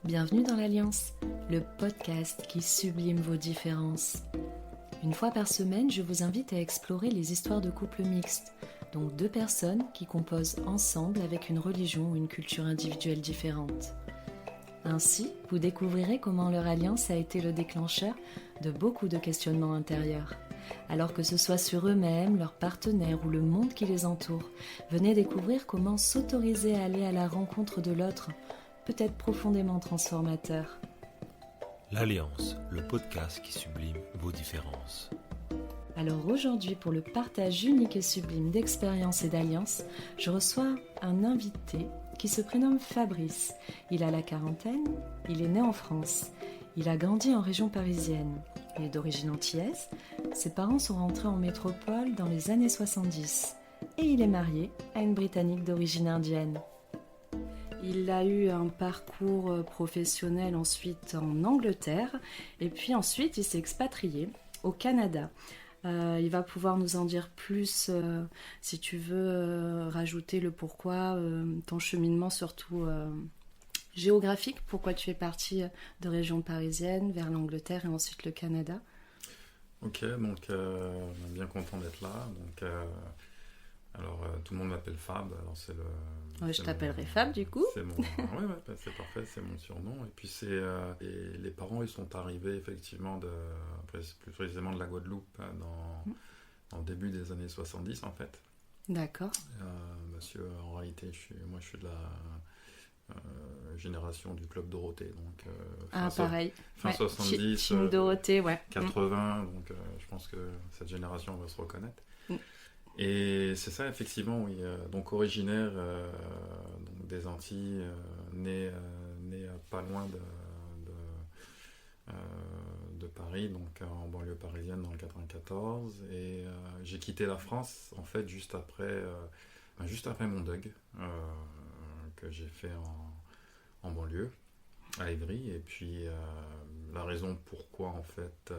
Bienvenue dans l'Alliance, le podcast qui sublime vos différences. Une fois par semaine, je vous invite à explorer les histoires de couples mixtes, donc deux personnes qui composent ensemble avec une religion ou une culture individuelle différente. Ainsi, vous découvrirez comment leur alliance a été le déclencheur de beaucoup de questionnements intérieurs. Alors que ce soit sur eux-mêmes, leurs partenaires ou le monde qui les entoure, venez découvrir comment s'autoriser à aller à la rencontre de l'autre peut être profondément transformateur. L'Alliance, le podcast qui sublime vos différences. Alors aujourd'hui, pour le partage unique et sublime d'expériences et d'alliances, je reçois un invité qui se prénomme Fabrice. Il a la quarantaine, il est né en France, il a grandi en région parisienne. Il est d'origine antillaise, ses parents sont rentrés en métropole dans les années 70 et il est marié à une Britannique d'origine indienne. Il a eu un parcours professionnel ensuite en Angleterre et puis ensuite il s'est expatrié au Canada. Il va pouvoir nous en dire plus si tu veux rajouter le pourquoi, ton cheminement surtout géographique, pourquoi tu es parti de région parisienne vers l'Angleterre et ensuite le Canada. Ok, donc bien content d'être là. Donc, tout le monde m'appelle Fab. Alors c'est le. Ouais, je t'appellerai Fab du coup. C'est mon. C'est parfait, c'est mon surnom. Et puis les parents ils sont arrivés effectivement plus précisément de la Guadeloupe dans le début des années 70 en fait. D'accord. Monsieur, en réalité, je suis de la génération du Club Dorothée, donc pareil. Fin 70, Team Dorothée, ouais. 80, donc je pense que cette génération va se reconnaître. Et c'est ça, effectivement, oui. Donc originaire donc des Antilles, né pas loin de Paris, donc en banlieue parisienne dans le 94. Et j'ai quitté la France, en fait, juste après mon DUG, que j'ai fait en banlieue, à Évry. Et puis, la raison pourquoi, en fait,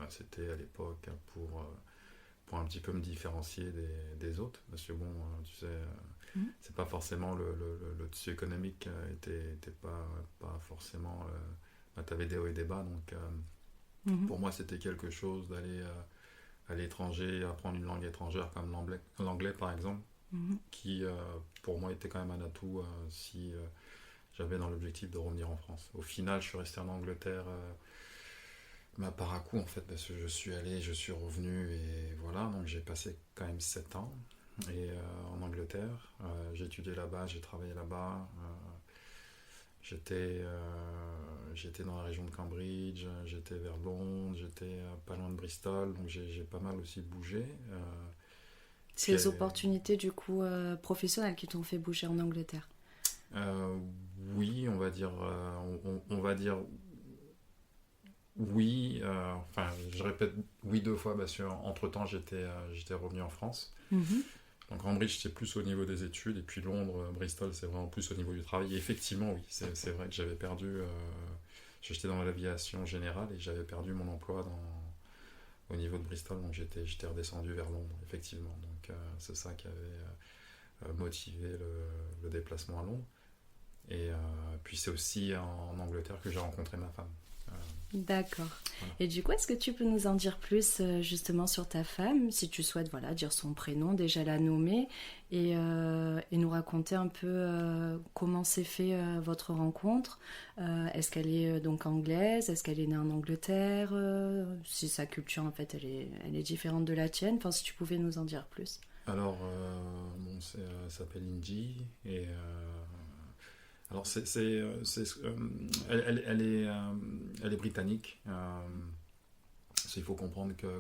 c'était à l'époque pour un petit peu me différencier des autres, parce que bon, tu sais, c'est pas forcément le tissu économique était pas forcément, t'avais des hauts et des bas, donc pour moi c'était quelque chose d'aller à l'étranger, apprendre une langue étrangère comme l'anglais par exemple, qui pour moi était quand même un atout si j'avais dans l'objectif de revenir en France. Au final, je suis resté en Angleterre par à coup en fait, parce que je suis revenu et voilà, donc j'ai passé quand même 7 ans et en Angleterre, j'ai étudié là-bas, j'ai travaillé là-bas, j'étais dans la région de Cambridge, j'étais vers Londres, j'étais pas loin de Bristol, donc j'ai pas mal aussi bougé. C'est les opportunités du coup professionnelles qui t'ont fait bouger en Angleterre. Oui, on va dire oui, je répète oui 2 fois parce qu'entre temps j'étais revenu en France. Donc Cambridge c'était plus au niveau des études et puis Londres, Bristol c'est vraiment plus au niveau du travail. Et effectivement oui, c'est vrai que j'avais perdu, j'étais dans l'aviation générale et j'avais perdu mon emploi au niveau de Bristol, donc j'étais redescendu vers Londres effectivement. Donc c'est ça qui avait motivé le déplacement à Londres. Et puis c'est aussi en Angleterre que j'ai rencontré ma femme. D'accord. Voilà. Et du coup, est-ce que tu peux nous en dire plus justement sur ta femme, si tu souhaites dire son prénom, déjà la nommer, et nous raconter un peu comment s'est fait votre rencontre. Est-ce qu'elle est donc anglaise? Est-ce qu'elle est née en Angleterre? Si sa culture en fait elle est différente de la tienne. Enfin, si tu pouvais nous en dire plus. Alors, elle s'appelle Inji et alors elle est britannique. Il faut comprendre que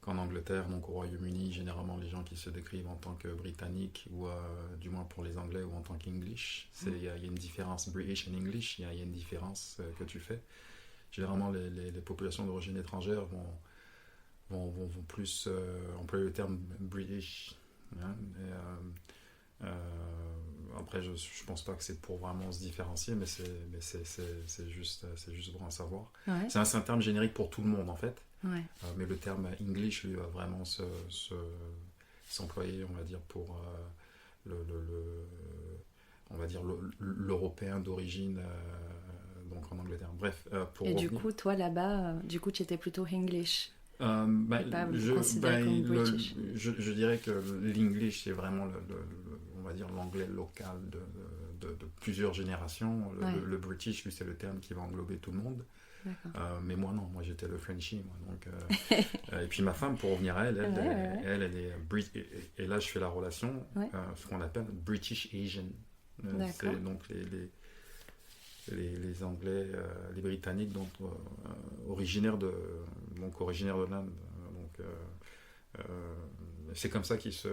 qu'en Angleterre, donc au Royaume-Uni, généralement les gens qui se décrivent en tant que britanniques, ou du moins pour les Anglais, ou en tant qu'English, il y a une différence British and English, il y a une différence que tu fais. Généralement les populations d'origine étrangère vont plus employer le terme British. Hein, après, je pense pas que c'est pour vraiment se différencier, mais c'est juste pour en savoir. Ouais. C'est un terme générique pour tout le monde en fait. Ouais. Mais le terme English lui va vraiment s'employer, on va dire, pour va dire, l'Européen d'origine, donc en Angleterre. Bref, pour Et revenir... du coup, toi là-bas, tu étais plutôt English. Ben, Et pas considéré comme British. je dirais que l'English, c'est vraiment, on va dire, l'anglais local de plusieurs générations. Le British, lui, c'est le terme qui va englober tout le monde. Mais moi, non. Moi, j'étais le Frenchie. Moi, donc, et puis ma femme, pour revenir à elle, elle est et là, je fais la relation, ce qu'on appelle British Asian. C'est donc les Anglais, les Britanniques, donc originaires de l'Inde. C'est comme ça qu'ils se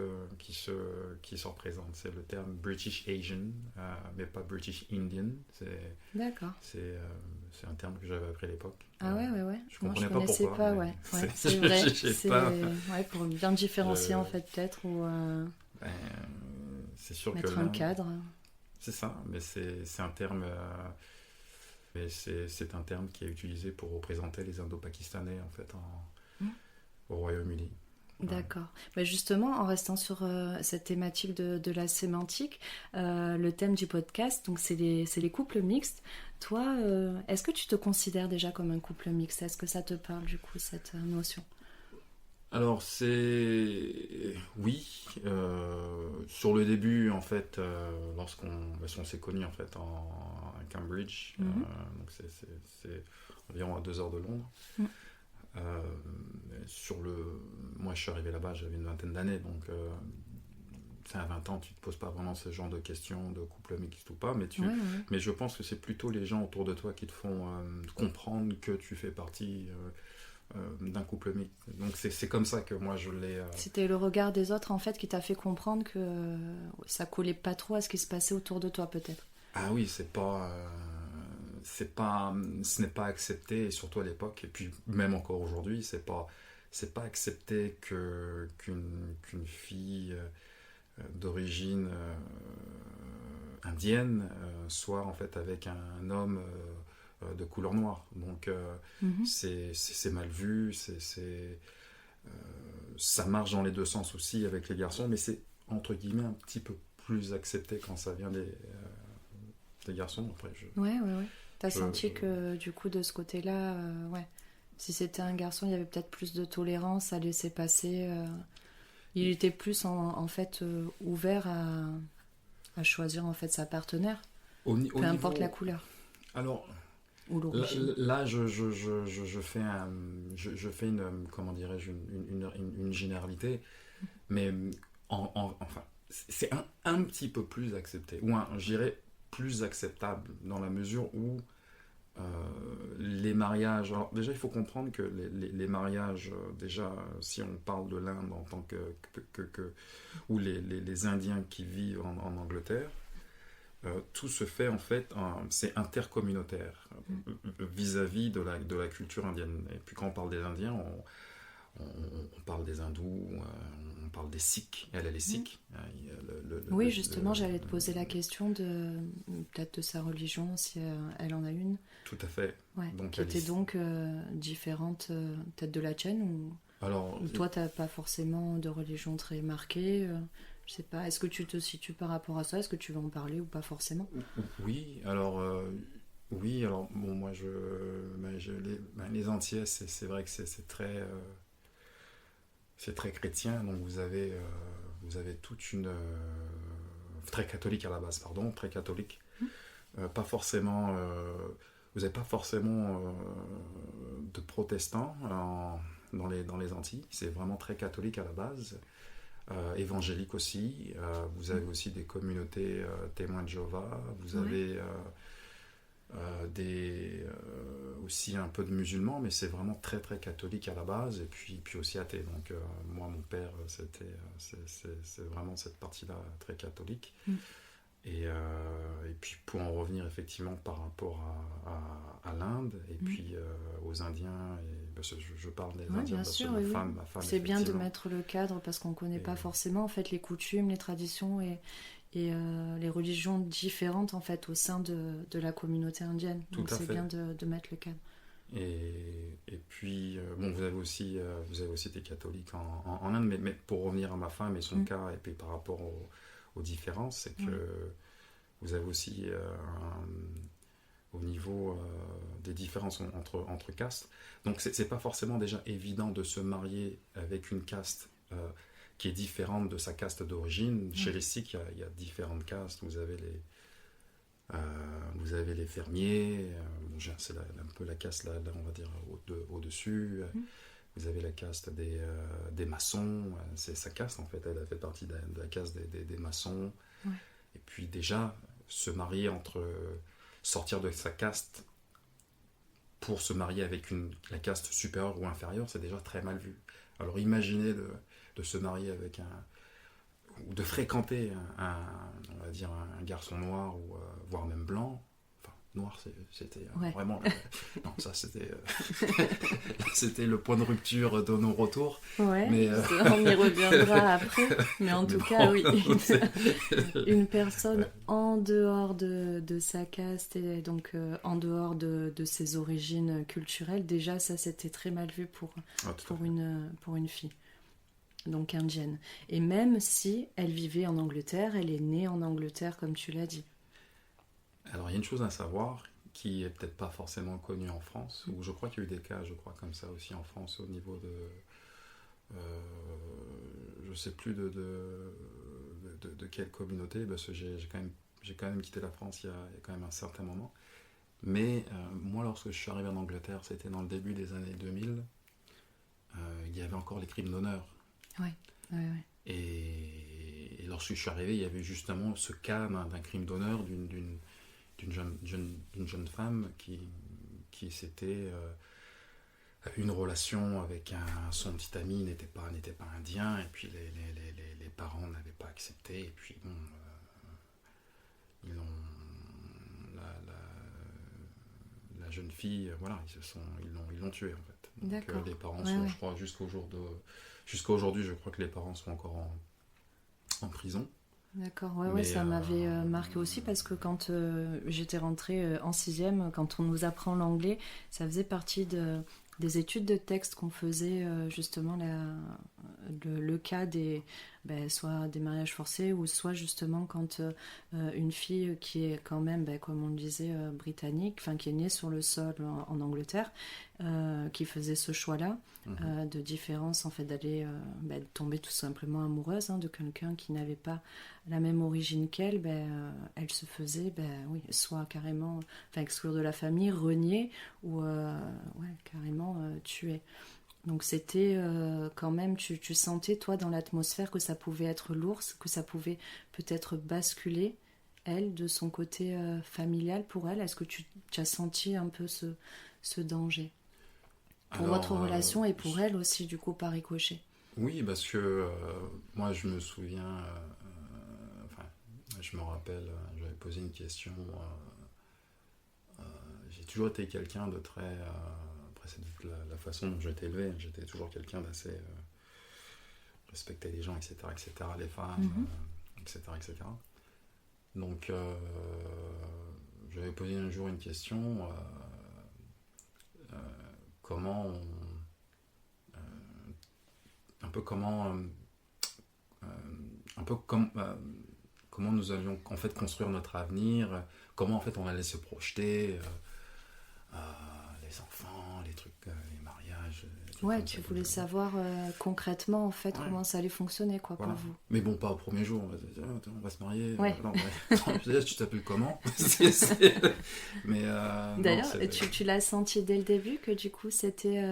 représentent. C'est le terme British Asian, mais pas British Indian. D'accord. C'est un terme que j'avais appris à l'époque. Ah ouais. Je comprenais Moi, je connaissais pourquoi. pas, c'est vrai. C'est pour bien différencier en fait peut-être ou c'est sûr mettre que un cadre. C'est ça, mais c'est un terme. Mais c'est un terme qui est utilisé pour représenter les Indo-Pakistanais en fait au Royaume-Uni. D'accord. Bah justement, en restant sur cette thématique de la sémantique, le thème du podcast, donc c'est les couples mixtes. Toi, est-ce que tu te considères déjà comme un couple mixte? Est-ce que ça te parle du coup, cette notion? Alors oui, sur le début en fait, lorsqu'on s'est connus en fait à Cambridge, donc c'est environ à 2 heures de Londres. Moi je suis arrivé là-bas, j'avais une vingtaine d'années, donc à 20 ans tu te poses pas vraiment ce genre de questions de couple mixte ou pas, mais je pense que c'est plutôt les gens autour de toi qui te font comprendre que tu fais partie d'un couple mixte. Donc c'est comme ça que moi je l'ai... C'était le regard des autres en fait qui t'a fait comprendre que ça collait pas trop à ce qui se passait autour de toi peut-être. Ah oui, ce n'est pas accepté, et surtout à l'époque, et puis même encore aujourd'hui, c'est pas accepté qu'une fille d'origine indienne soit en fait avec un homme de couleur noire. Donc c'est mal vu, ça marche dans les deux sens aussi avec les garçons, mais c'est entre guillemets un petit peu plus accepté quand ça vient des garçons. Après, Ouais. T'as senti que du coup de ce côté-là, si c'était un garçon, il y avait peut-être plus de tolérance à laisser passer. Il était plus en fait ouvert à choisir en fait sa partenaire, peu importe la couleur. Alors ou l'origine. là, je fais une comment dirais-je une généralité, mais enfin c'est un petit peu plus accepté, ou je dirais plus acceptable, dans la mesure où les mariages... Alors déjà, il faut comprendre que les mariages, déjà, si on parle de l'Inde en tant ou les Indiens qui vivent en Angleterre, tout se fait en fait, c'est intercommunautaire vis-à-vis de la culture indienne. Et puis quand on parle des Indiens, on parle des hindous, on parle des sikhs. Elle est sikh. Oui, justement, j'allais te poser la question peut-être de sa religion, si elle en a une. Tout à fait. Ouais, donc, qui était donc différente peut-être de la tienne, ou toi, tu n'as pas forcément de religion très marquée. Je sais pas, est-ce que tu te situes par rapport à ça? Est-ce que tu veux en parler ou pas forcément? Oui, alors bon, moi les Antillais, c'est vrai que c'est très chrétien, donc vous avez toute une très catholique à la base, très catholique. Pas forcément, vous n'avez pas forcément de protestants dans les Antilles. C'est vraiment très catholique à la base. Évangélique aussi. Vous avez aussi des communautés témoins de Jéhovah. Vous avez aussi un peu de musulmans, mais c'est vraiment très très catholique à la base, et puis aussi athée. Donc moi, mon père, c'est vraiment cette partie-là très catholique. Et puis pour en revenir effectivement par rapport à l'Inde, et puis aux Indiens, je parle des Indiens bien parce sûr, que ma femme c'est bien de mettre le cadre, parce qu'on ne connaît pas forcément en fait les coutumes, les traditions et les religions différentes en fait au sein de la communauté indienne. Donc c'est bien de mettre le cadre. Et puis bon, vous avez aussi des catholiques en Inde, mais pour revenir à ma femme et son cas, et puis par rapport aux différences, c'est que vous avez aussi au niveau des différences entre castes. Donc c'est pas forcément déjà évident de se marier avec une caste qui est différente de sa caste d'origine. Chez les Sikhs, il y a différentes castes. Vous avez les fermiers, c'est un peu la caste là, on va dire au-dessus. Vous avez la caste des maçons, c'est sa caste en fait, elle a fait partie de la caste des maçons. Ouais. Et puis déjà, se marier sortir de sa caste pour se marier avec la caste supérieure ou inférieure, c'est déjà très mal vu. Alors imaginez de se marier avec ou de fréquenter on va dire un garçon noir, ou voire même blanc. Enfin, noir, c'était vraiment... non, ça, c'était le point de rupture de nos retours. Ouais, mais, on y reviendra après. Mais en tout cas, oui. Une personne en dehors de sa caste et donc en dehors de ses origines culturelles, déjà, ça, c'était très mal vu pour une fille. Donc indienne. Et même si elle vivait en Angleterre, elle est née en Angleterre, comme tu l'as dit. Alors, il y a une chose à savoir qui est peut-être pas forcément connue en France, où je crois qu'il y a eu des cas, comme ça aussi en France, au niveau de... je sais plus de quelle communauté, parce que j'ai quand même quitté la France il y a quand même un certain moment. Mais moi, lorsque je suis arrivé en Angleterre, c'était dans le début des années 2000, il y avait encore les crimes d'honneur. Ouais. Et lorsque je suis arrivé, il y avait justement ce cas d'un crime d'honneur d'une jeune femme qui s'était une relation avec son petit ami, n'était pas indien, et puis les parents n'avaient pas accepté, et puis bon, ils ont la jeune fille, voilà, ils l'ont tuée en fait. Donc les parents sont, je crois, jusqu'à aujourd'hui, je crois que les parents sont encore en prison. D'accord, ouais, ça m'avait marqué aussi parce que quand j'étais rentrée en 6e, quand on nous apprend l'anglais, ça faisait partie des études de texte qu'on faisait justement le cas soit des mariages forcés ou soit justement quand une fille qui est quand même, comme on le disait, britannique, enfin qui est née sur le sol en Angleterre, qui faisait ce choix-là de différence, en fait, d'aller tomber tout simplement amoureuse de quelqu'un qui n'avait pas la même origine qu'elle, elle se faisait soit carrément exclure de la famille, renier ou carrément tuer. Donc c'était quand même, tu sentais toi dans l'atmosphère que ça pouvait être lourd, que ça pouvait peut-être basculer elle de son côté familial pour elle. Est-ce que tu as senti un peu ce danger pour votre relation et pour elle aussi du coup par ricochet? Oui, parce que moi je me souviens, je me rappelle, j'avais posé une question, j'ai toujours été quelqu'un de très... après c'est la façon dont j'ai été élevé, j'étais toujours quelqu'un d'assez... respecter les gens, etc., les femmes, etc. Donc j'avais posé un jour une question, comment nous allions en fait construire notre avenir, comment en fait on allait se projeter, les enfants, les trucs, les mariages. Ouais, tu voulais savoir concrètement en fait comment ça allait fonctionner pour vous. Mais bon, pas au premier jour, on va se marier. Ouais. Tu t'appelles comment? Mais d'ailleurs, tu l'as senti dès le début que du coup c'était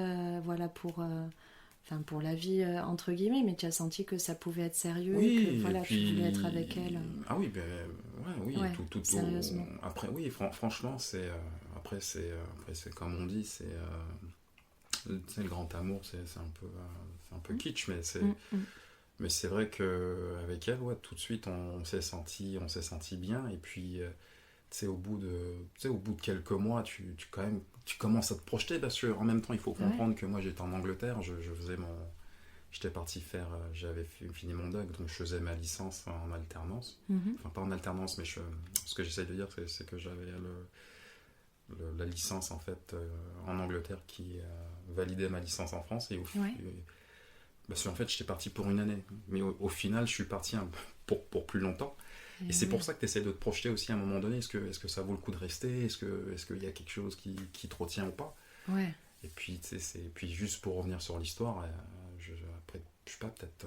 pour la vie entre guillemets, mais tu as senti que ça pouvait être sérieux et que tu voulais être avec elle. Ah oui, tout sérieusement. Après oui, franchement c'est comme on dit, c'est le grand amour, c'est un peu kitsch, mais c'est vrai que avec elle, tout de suite on s'est senti bien, et puis au bout de quelques mois, tu commences à te projeter, parce que en même temps il faut comprendre que moi j'étais en Angleterre, j'étais parti j'avais fini mon DUG, donc je faisais ma licence en alternance, enfin pas en alternance, mais ce que j'essaie de dire c'est que j'avais la licence en fait en Angleterre qui validait ma licence en France, parce qu'en fait j'étais parti pour une année, mais au final je suis parti pour plus longtemps, Et c'est pour ça que tu essaies de te projeter aussi à un moment donné. Est-ce que ça vaut le coup de rester? Est-ce qu'il y a quelque chose qui te retient ou pas? Ouais. Et puis, puis juste pour revenir sur l'histoire, après, je sais pas, peut-être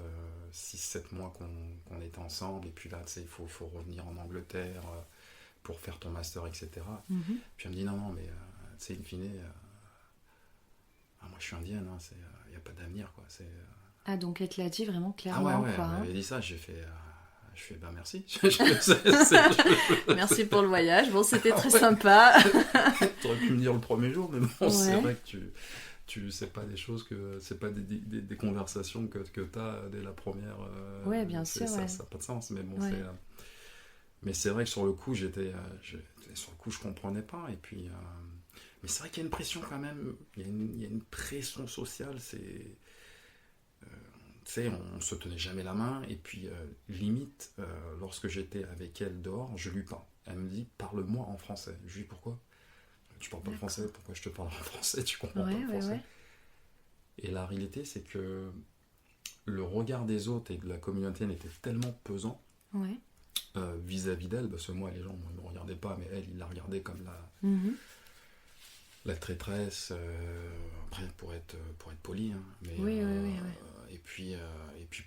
6-7 mois qu'on était ensemble, et puis là, il faut revenir en Angleterre pour faire ton master, etc. Puis elle me dit non, mais tu sais, in fine, moi je suis indienne, il n'y a pas d'avenir, quoi. Ah, donc elle te l'a dit vraiment clairement, ouais, quoi. Elle m'avait dit ça, je fais merci. Merci pour le voyage, bon, c'était très sympa. T'aurais pu me dire le premier jour, mais bon, Ouais. c'est vrai que c'est pas des choses c'est pas des conversations que t'as dès la première. Ouais, bien sûr, ça ouais. n'a pas de sens, mais bon, Ouais. mais c'est vrai que sur le coup, sur le coup, je comprenais pas, et puis. Mais c'est vrai qu'il y a une pression quand même, il y a une pression sociale, tu sais, on se tenait jamais la main, et puis limite, lorsque j'étais avec elle dehors, je lui parle. Elle me dit, parle-moi en français. Je lui dis, pourquoi? Tu parles pas français, pourquoi je te parle en français? Tu comprends pas le français. Ouais. Et la réalité, c'est que le regard des autres et de la communauté était tellement pesant vis-à-vis d'elle, parce que moi, les gens ne me regardaient pas, mais elle, ils la regardaient comme la traîtresse, après, pour être poli, hein, mais, oui. et puis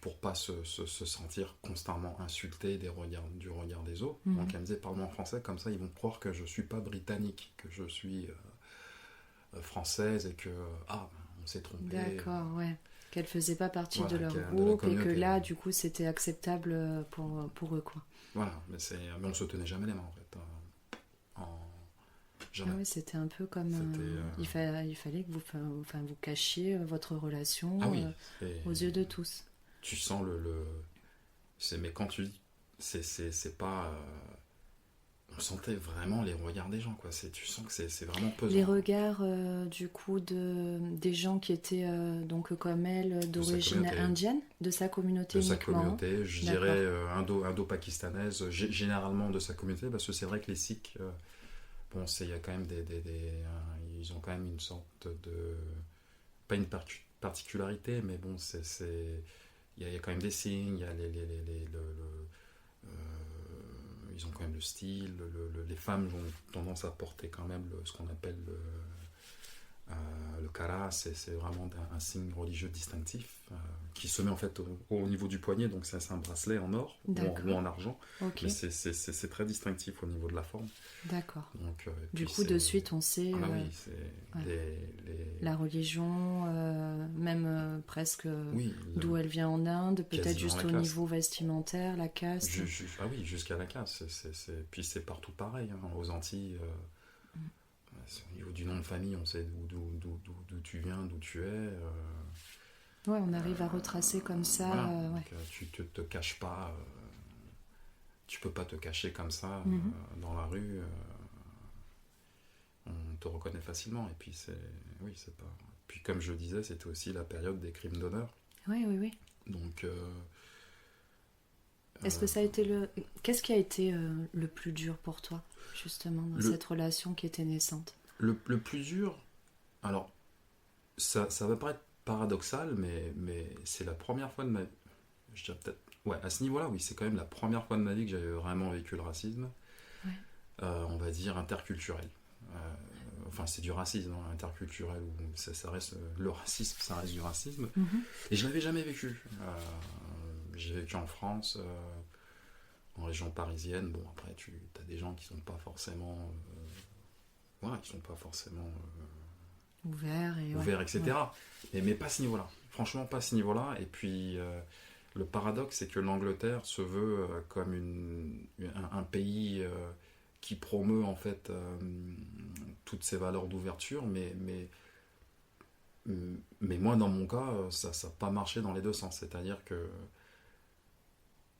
pour pas se sentir constamment insulté du regard des autres. Donc elle me disait, parle-moi en français, comme ça ils vont croire que je suis pas britannique, que je suis française, et que on s'est trompé. D'accord, ouais. Qu'elle faisait pas partie de leur groupe, et que là, du coup, c'était acceptable pour eux, quoi. Voilà, mais on se tenait jamais les mains, en fait. Jamais. Ah oui, c'était un peu comme... il fallait que vous cachiez votre relation aux yeux de tous. Tu sens mais quand tu dis... C'est pas... on sentait vraiment les regards des gens, quoi. Tu sens que c'est vraiment pesant. Les regards, du coup, des gens qui étaient, donc comme elle, d'origine indienne, de sa communauté uniquement. De sa communauté, je dirais indo-pakistanaise, généralement de sa communauté, parce que c'est vrai que les Sikhs... Bon, il y a quand même ils ont quand même une sorte de... Pas une particularité, mais bon, il y a quand même des signes, il y a ils ont quand même le style, les femmes ont tendance à porter quand même ce qu'on appelle le kara, c'est vraiment un signe religieux distinctif qui se met en fait au niveau du poignet, donc c'est un bracelet en or ou en argent, mais c'est très distinctif au niveau de la forme. D'accord. Donc, du coup, de suite, on sait la religion, même presque d'où elle vient en Inde, peut-être juste au niveau vestimentaire, la caste. Jusqu'à la caste. Puis c'est partout pareil, hein, aux Antilles. Au niveau du nom de famille, on sait d'où tu viens, d'où tu es. Ouais, on arrive à retracer comme ça. Voilà. Donc, tu te caches pas. Tu peux pas te cacher comme ça dans la rue. On te reconnaît facilement. Et puis c'est pas. Puis comme je le disais, c'était aussi la période des crimes d'honneur. Oui. Donc. Est-ce que ça a été Qu'est-ce qui a été le plus dur pour toi, justement, dans cette relation qui était naissante? Le plus dur, alors, ça va paraître paradoxal, mais c'est la première fois de ma vie, je dirais peut-être, à ce niveau-là, oui, c'est quand même la première fois de ma vie que j'avais vraiment vécu le racisme, on va dire interculturel. Enfin, c'est du racisme, hein, interculturel, ça reste le racisme, ça reste du racisme, et je l'avais jamais vécu. J'ai vécu en France, en région parisienne. Bon, après, tu as des gens qui sont pas forcément... ouverts, etc. Mais pas à ce niveau-là. Franchement, pas à ce niveau-là. Et puis, le paradoxe, c'est que l'Angleterre se veut comme un pays qui promeut, en fait, toutes ces valeurs d'ouverture, mais moi, dans mon cas, ça n'a pas marché dans les deux sens.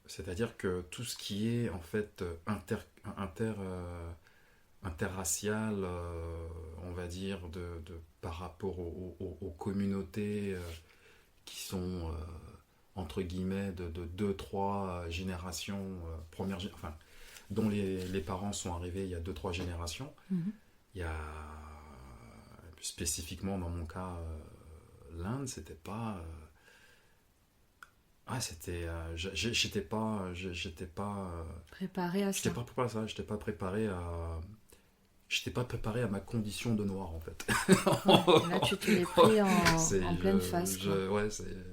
C'est-à-dire que tout ce qui est en fait interracial, on va dire, par rapport aux communautés qui sont entre guillemets de 2-3 générations, dont les parents sont arrivés il y a 2-3 générations. Il y a spécifiquement dans mon cas l'Inde, c'était pas Ah, c'était... j'étais pas... Préparé à j'étais ça. pas préparé à ça, j'étais pas préparé à... J'étais pas préparé à ma condition de noir, en fait. Ouais. Et là, tu te l'es pris en pleine face, quoi. Ouais,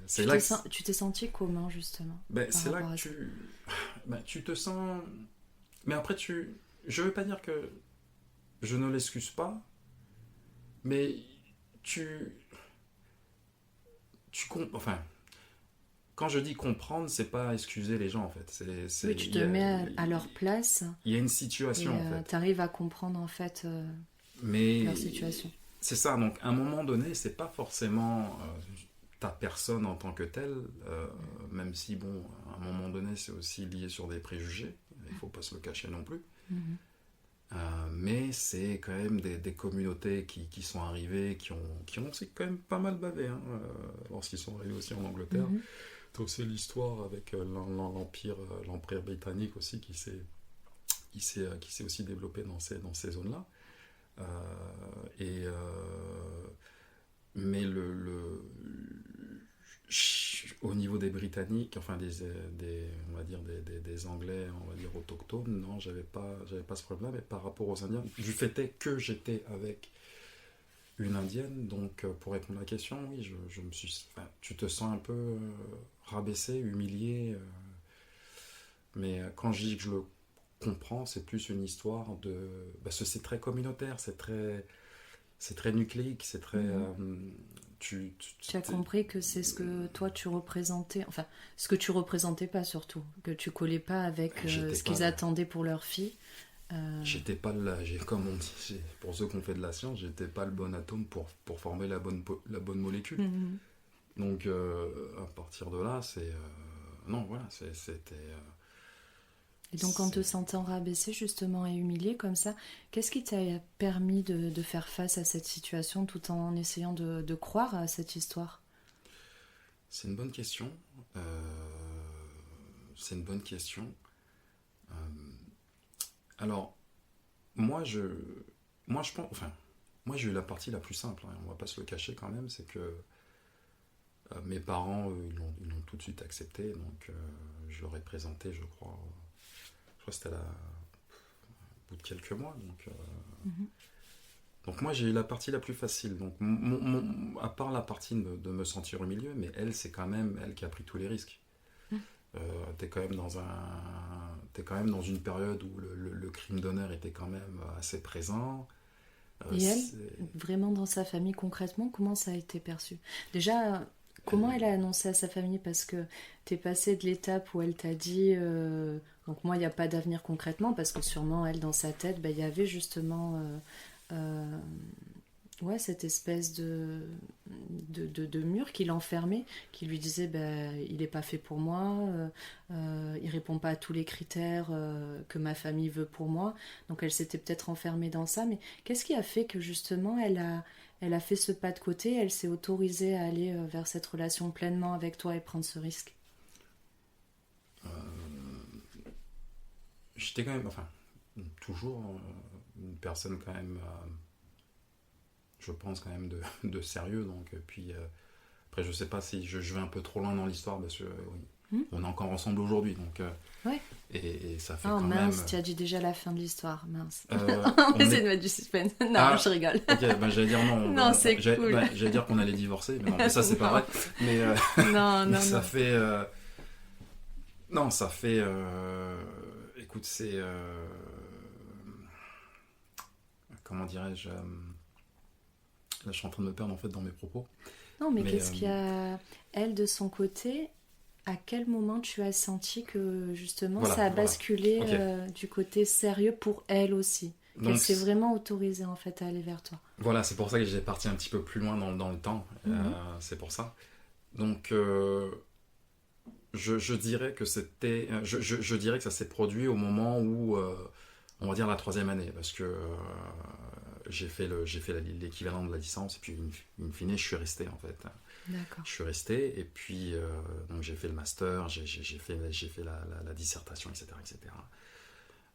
c'est là que... Tu t'es senti comment, justement, Ben, par c'est là rapport que à ça? tu te sens... Mais après, je veux pas dire que je ne l'excuse pas, mais tu... Enfin, quand je dis comprendre, c'est pas excuser les gens, en fait. Oui, tu te mets à leur place il y a une et situation, en fait. tu arrives à comprendre, en fait, Mais leur situation. c'est ça, donc à un moment donné, c'est pas forcément ta personne en tant que telle, même si, bon, à un moment donné, c'est aussi lié sur des préjugés, il faut pas se le cacher non plus. Mhm. Mais c'est quand même des communautés qui sont arrivées, qui ont aussi quand même pas mal bavé, hein, lorsqu'ils sont arrivés aussi en Angleterre. Mhm. Donc c'est l'histoire avec l'Empire britannique aussi qui s'est aussi développé dans ces zones-là. Et mais au niveau des Britanniques, enfin on va dire des Anglais, on va dire autochtones, non, j'avais pas ce problème-là. Mais par rapport aux Indiens, du fait est que j'étais avec une Indienne, donc pour répondre à la question, oui, je me suis, enfin, tu te sens un peu rabaissé, humilié, mais quand je dis que je le comprends, c'est plus une histoire de, c'est très communautaire, c'est très nucléique, c'est très, Tu as compris que c'est ce que toi tu représentais, enfin ce que tu représentais pas surtout, que tu collais pas avec ce qu'ils attendaient pour leur fille. J'étais pas comme on dit, pour ceux qui ont fait de la science, j'étais pas le bon atome pour former la bonne molécule. Mhm. Donc à partir de là, non, voilà, c'était. Et donc en te sentant rabaissé justement et humilié comme ça, qu'est-ce qui t'a permis de faire face à cette situation tout en essayant de croire à cette histoire? C'est une bonne question. C'est une bonne question. Alors, moi je pense, enfin, moi j'ai eu la partie la plus simple, hein, on va pas se le cacher quand même, c'est que mes parents, ils l'ont tout de suite accepté, donc je leur ai présenté, je crois que c'était au bout de quelques mois, donc Mhm. donc moi j'ai eu la partie la plus facile, donc à part la partie de me sentir au milieu, mais elle, c'est quand même elle qui a pris tous les risques. T'es quand même dans une période où le crime d'honneur était quand même assez présent. Et elle, vraiment dans sa famille concrètement, comment ça a été perçu? Déjà, comment elle a annoncé à sa famille? Parce que t'es passé de l'étape où elle t'a dit donc moi il n'y a pas d'avenir concrètement, parce que sûrement elle dans sa tête, il y avait justement euh, ouais, cette espèce de mur qui l'enfermait, qui lui disait il n'est pas fait pour moi, il répond pas à tous les critères que ma famille veut pour moi. Donc elle s'était peut-être enfermée dans ça. Mais qu'est-ce qui a fait que justement elle a fait ce pas de côté, elle s'est autorisée à aller vers cette relation pleinement avec toi et prendre ce risque? J'étais quand même, enfin, toujours une personne quand même, je pense quand même de sérieux. Donc, puis après, je sais pas si je vais un peu trop loin dans l'histoire, parce que oui, on est encore ensemble aujourd'hui, donc Ouais. et ça fait Oh quand mince, même. tu as dit déjà la fin de l'histoire, mince. On Essaye est- de mettre du suspense. Non, Ah, je rigole. Ok, j'allais dire non. Non, c'est cool. J'allais dire qu'on allait divorcer, mais non, mais ça c'est pas Non. vrai. Mais, Non, mais non, ça non. fait. Non, ça fait. Écoute, c'est. Comment dirais-je Là, je suis en train de me perdre en fait dans mes propos. Non, mais Mais, qu'est-ce qu'il y a, elle, de son côté, à quel moment tu as senti que justement Voilà, ça a voilà. basculé Ok. du côté sérieux pour elle aussi? Qu'elle Donc, s'est vraiment autorisée en fait à aller vers toi. voilà, c'est pour ça que j'ai parti un petit peu plus loin dans le temps. Mhm. C'est pour ça. Donc, je dirais que c'était. Je dirais que ça s'est produit au moment où. On va dire la troisième année, parce que j'ai fait l'équivalent de la licence, et puis in fine, je suis resté en fait. D'accord. Je suis resté, et puis donc j'ai fait le master, j'ai fait la dissertation, etc. etc.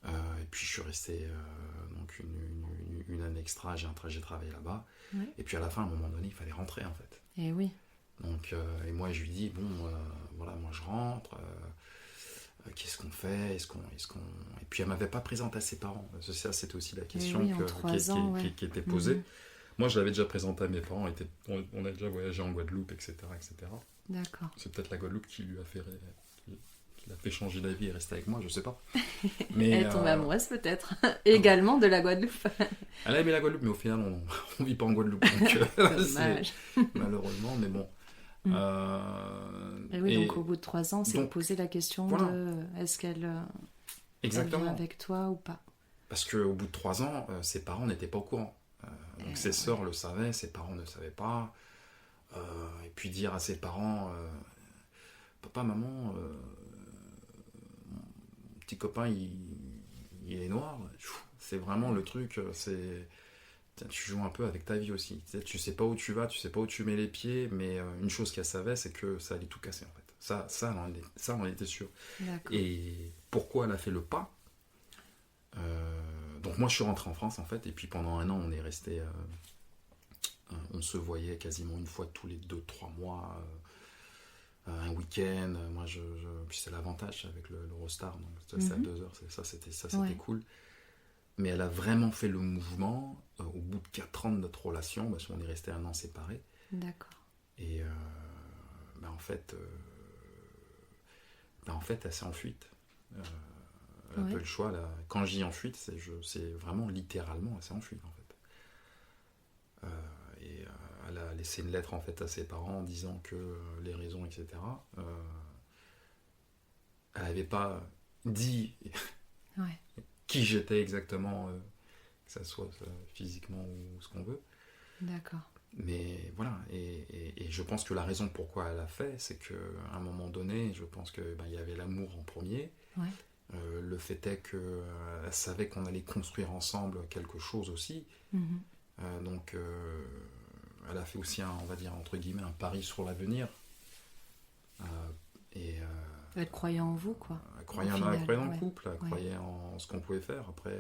Et puis je suis resté donc une année extra, j'ai travaillé là-bas, Ouais. et puis à la fin, à un moment donné, il fallait rentrer en fait. Et oui. Donc, et moi, je lui dis, bon, voilà, moi je rentre, qu'est-ce qu'on fait, Et puis, elle m'avait pas présenté à ses parents. Ça, c'était aussi la question oui, en 3 ans, ouais. qui était posée. Moi, je l'avais déjà présenté à mes parents, on a déjà voyagé en Guadeloupe, etc., etc. D'accord. C'est peut-être la Guadeloupe qui lui a fait, qui l'a fait changer d'avis et rester avec moi, je sais pas. Mais, Elle tombe amoureuse peut-être, également de la Guadeloupe. Elle a aimé la Guadeloupe, mais au final, on vit pas en Guadeloupe. Donc, Dommage. Malheureusement, mais bon. Et oui, donc au bout de 3 ans, c'est de poser la question voilà. de est-ce qu'elle Exactement. vient avec toi ou pas. Parce qu'au bout de 3 ans, ses parents n'étaient pas au courant. Donc ses sœurs le savaient, ses parents ne savaient pas. Et puis dire à ses parents, papa, maman, mon petit copain, il est noir. C'est vraiment le truc, tu joues un peu avec ta vie aussi. Tu sais pas où tu vas, tu sais pas où tu mets les pieds, mais une chose qu'elle savait, c'est que ça allait tout casser en fait. Ça on en était sûr. D'accord. Et pourquoi elle a fait le pas donc moi je suis rentré en France en fait, et puis pendant 1 an on est resté, on se voyait quasiment une fois tous les 2-3 mois, un week-end. Moi puis c'est l'avantage avec l'Eurostar, donc c'est à 2 heures, c'était cool. Mais elle a vraiment fait le mouvement au bout de 4 ans de notre relation, parce qu'on est resté 1 an séparés. D'accord. Et en fait elle s'est en fuite. Elle a peu le choix là. Quand je dis en fuite, c'est vraiment littéralement elle s'est en fuite en fait. Et elle a laissé une lettre en fait à ses parents en disant que les raisons, etc. Elle n'avait pas dit qui j'étais exactement, que ça soit physiquement ou ce qu'on veut. D'accord. Mais voilà, et je pense que la raison pourquoi elle a fait, c'est qu'à un moment donné, je pense qu'il y avait l'amour en premier. Ouais. Le fait est qu'elle savait qu'on allait construire ensemble quelque chose aussi. Donc elle a fait aussi on va dire entre guillemets un pari sur l'avenir. Elle croyait en vous, quoi. Elle croyait dans le couple, elle croyait en ce qu'on pouvait faire. Après,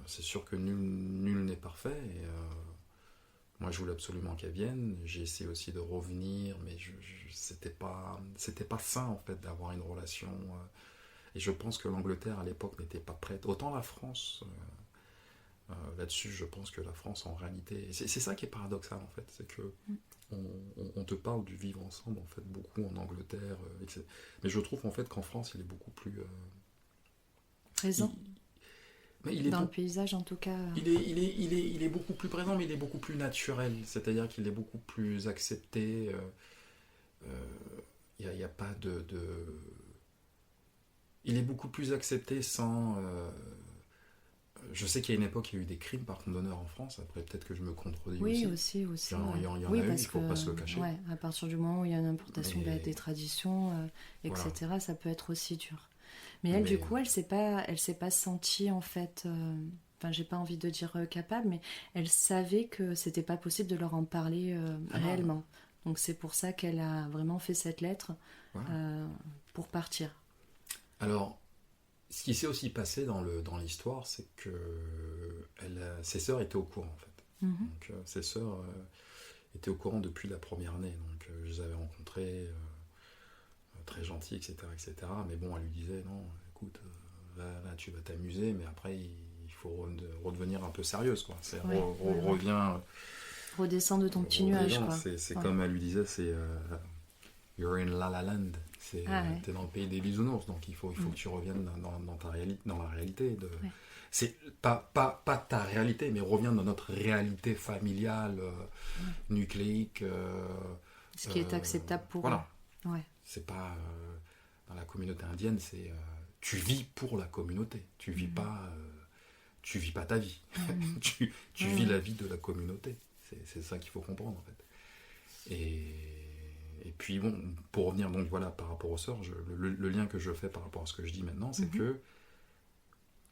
c'est sûr que nul n'est parfait. Et moi, je voulais absolument qu'elle vienne. J'ai essayé aussi de revenir, mais c'était pas sain en fait d'avoir une relation. Et je pense que l'Angleterre à l'époque n'était pas prête. Autant la France. Là-dessus, je pense que la France, en réalité, c'est ça qui est paradoxal en fait, c'est que on te parle du vivre ensemble en fait beaucoup en Angleterre, etc. Mais je trouve en fait qu'en France, il est beaucoup plus présent. Dans le paysage, en tout cas. Il est beaucoup plus présent, mais il est beaucoup plus naturel. C'est-à-dire qu'il est beaucoup plus accepté. Il y a pas de. Il est beaucoup plus accepté sans. Je sais qu'il y a une époque, il y a eu des crimes par condamneur en France. Après, peut-être que je me contredis aussi. Oui, aussi. Il y en a eu, il ne faut pas se le cacher. Ouais, à partir du moment où il y a une importation des traditions, etc., voilà. Ça peut être aussi dur. Mais elle, du coup, elle s'est pas sentie, en fait... Enfin, j'ai pas envie de dire capable, mais elle savait que c'était pas possible de leur en parler réellement. Donc c'est pour ça qu'elle a vraiment fait cette lettre pour partir. Alors... Ce qui s'est aussi passé dans l'histoire, c'est que ses sœurs étaient au courant en fait. Donc ses sœurs étaient au courant depuis la première année. Donc je les avais rencontrées, très gentilles, etc., etc. Mais bon, elle lui disait non, écoute, là tu vas t'amuser, mais après il faut redevenir un peu sérieuse, quoi. C'est reviens. Redescends de ton petit nuage, quoi. C'est comme elle lui disait, c'est you're in La La Land. T'es dans le pays des bisounours, donc il faut que tu reviennes dans la réalité. C'est pas ta réalité, mais reviens dans notre réalité familiale, nucléique. Ce qui est acceptable pour voilà. eux. Ouais. C'est pas dans la communauté indienne, c'est tu vis pour la communauté. Tu vis tu vis pas ta vie. tu vis la vie de la communauté. C'est ça qu'il faut comprendre en fait. Et puis bon, pour revenir donc voilà par rapport aux sœurs, le lien que je fais par rapport à ce que je dis maintenant, c'est que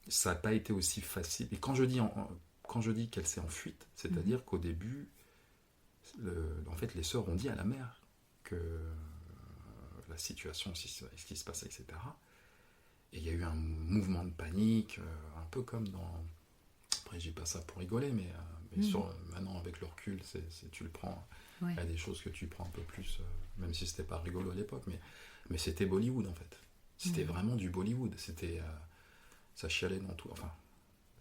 ça n'a pas été aussi facile. Et quand je dis qu'elle s'est en fuite, c'est-à-dire qu'au début, en fait, les sœurs ont dit à la mère que la situation, ce qui se passait, etc. Et il y a eu un mouvement de panique, un peu comme dans... Après, je dis pas ça pour rigoler, mais Mais maintenant, avec le recul, tu le prends. Ouais. Il y a des choses que tu prends un peu plus, même si c'était pas rigolo à l'époque, mais c'était Bollywood en fait. C'était vraiment du Bollywood. C'était, ça chialait dans tout, enfin,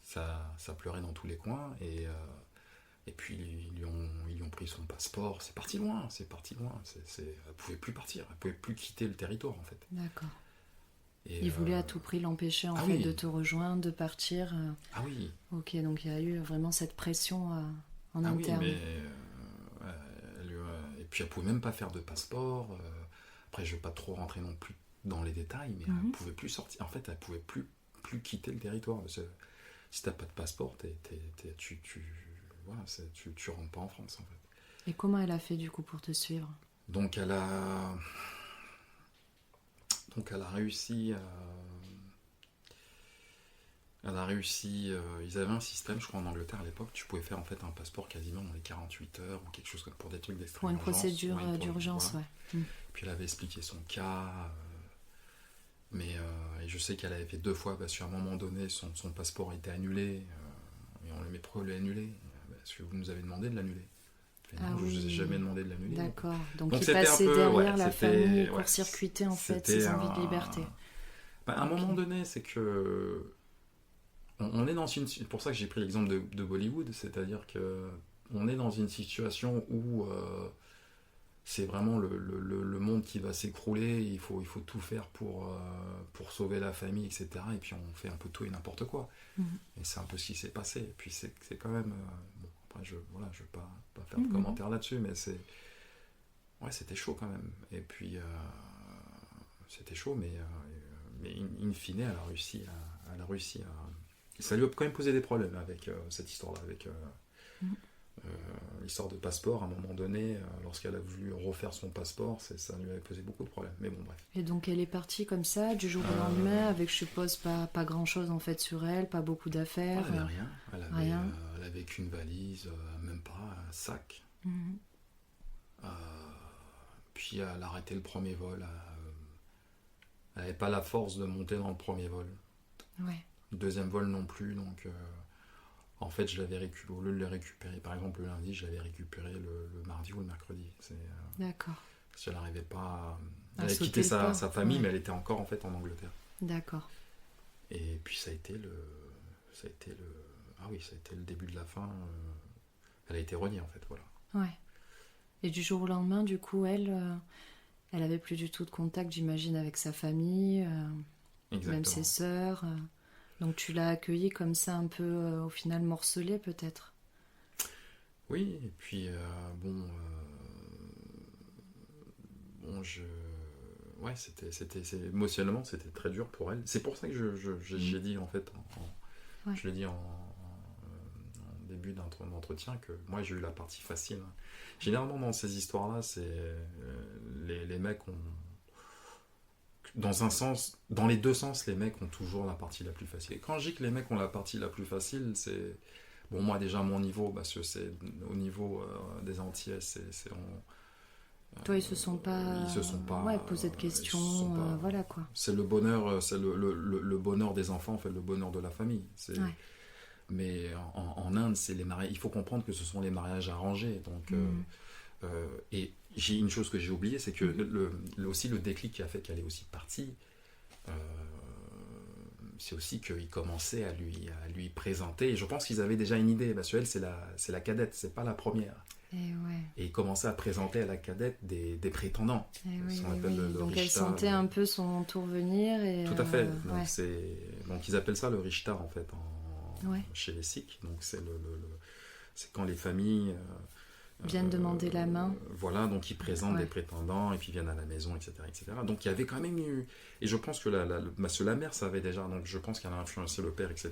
ça pleurait dans tous les coins et puis ils lui ont pris son passeport. C'est parti loin. Elle pouvait plus partir, elle pouvait plus quitter le territoire en fait. D'accord. Et, Il voulait à tout prix l'empêcher en fait oui. de te rejoindre, de partir. Ah oui. Ok, donc il y a eu vraiment cette pression en Ah interne. oui, mais et puis elle pouvait même pas faire de passeport. Après, je vais pas trop rentrer non plus dans les détails, mais elle pouvait plus sortir. En fait, elle pouvait plus quitter le territoire. Parce que si t'as pas de passeport, tu rentres pas en France en fait. Et comment elle a fait du coup pour te suivre? Donc elle a réussi ils avaient un système, je crois, en Angleterre à l'époque, tu pouvais faire en fait un passeport quasiment dans les 48 heures ou quelque chose comme pour des trucs d'extrême Pour une urgence. procédure Ouais, d'urgence, voilà. ouais. Puis elle avait expliqué son cas, et je sais qu'elle avait fait 2 fois parce qu'à un moment donné, son passeport a été annulé, et on lui met pourquoi lui annuler? Parce que vous nous avez demandé de l'annuler. Non, je ne vous ai jamais demandé de l'annuler. D'accord. Donc il c'était passait un peu, derrière la famille, ouais, court-circuiter en fait c'était ses envies de liberté. À un moment donné, c'est que on est dans une... C'est pour ça que j'ai pris l'exemple de Bollywood, c'est-à-dire que on est dans une situation où c'est vraiment le monde qui va s'écrouler, il faut tout faire pour sauver la famille, etc. Et puis on fait un peu tout et n'importe quoi. Et c'est un peu ce qui s'est passé. Et puis c'est quand même... bon, après, je vais pas faire de commentaires là-dessus, mais c'était chaud quand même. Et puis, c'était chaud, mais in fine, elle a réussi à... Ça lui a quand même posé des problèmes avec cette histoire-là, avec l'histoire de passeport. À un moment donné, lorsqu'elle a voulu refaire son passeport, ça lui avait posé beaucoup de problèmes. Mais bon, bref. Et donc elle est partie comme ça, du jour au lendemain, avec je suppose pas grand-chose en fait sur elle, pas beaucoup d'affaires. Elle avait rien. Rien. Elle avait qu'une valise, même pas un sac. Puis elle a arrêté le premier vol. Elle n'avait pas la force de monter dans le premier vol. Ouais. Le deuxième vol non plus, donc en fait je l'avais récupéré, au lieu de le récupérer par exemple le lundi, je l'avais récupéré le mardi ou le mercredi. D'accord. Parce qu'elle n'arrivait pas À elle avait sauter quitté le sa pas. famille, Ouais. mais elle était encore en fait en Angleterre. D'accord. Et puis ça a été le début de la fin. Elle a été reniée en fait, voilà. Ouais. Et du jour au lendemain, du coup, elle avait plus du tout de contact, j'imagine, avec sa famille, Exactement. même ses sœurs. Donc tu l'as accueillie comme ça, un peu, au final, morcelée peut-être. Oui, et puis émotionnellement c'était très dur pour elle. C'est pour ça que j'ai dit en fait, Ouais. je l'ai dit en début d'entretien que moi j'ai eu la partie facile. Généralement dans ces histoires-là, c'est les mecs ont, dans un sens, dans les deux sens, les mecs ont toujours la partie la plus facile. Et quand je dis que les mecs ont la partie la plus facile, c'est bon, moi déjà à mon niveau, parce que c'est au niveau des Antillais, Toi, ils se sont pas posé de questions, voilà quoi. C'est le bonheur, c'est le bonheur des enfants, en fait, le bonheur de la famille. Ouais. Mais en Inde, c'est les mariages. Il faut comprendre que ce sont les mariages arrangés. Donc, et j'ai une chose que j'ai oubliée, c'est que aussi le déclic qui a fait qu'elle est aussi partie, c'est aussi qu'ils commençaient à lui présenter. Et je pense qu'ils avaient déjà une idée, parce qu'elle, c'est la cadette, c'est pas la première. Et ils commençaient à présenter à la cadette des prétendants. Le donc Rishta, elle sentait un peu son tour venir. Et, tout à fait. ouais. Donc ils appellent ça le Rishta en fait Ouais. chez les Sikhs. Donc c'est quand les familles viennent demander la main. Voilà, donc ils présentent des prétendants et puis viennent à la maison, etc., etc. Donc il y avait quand même eu... Et je pense que la mère savait déjà, donc je pense qu'elle a influencé le père, etc.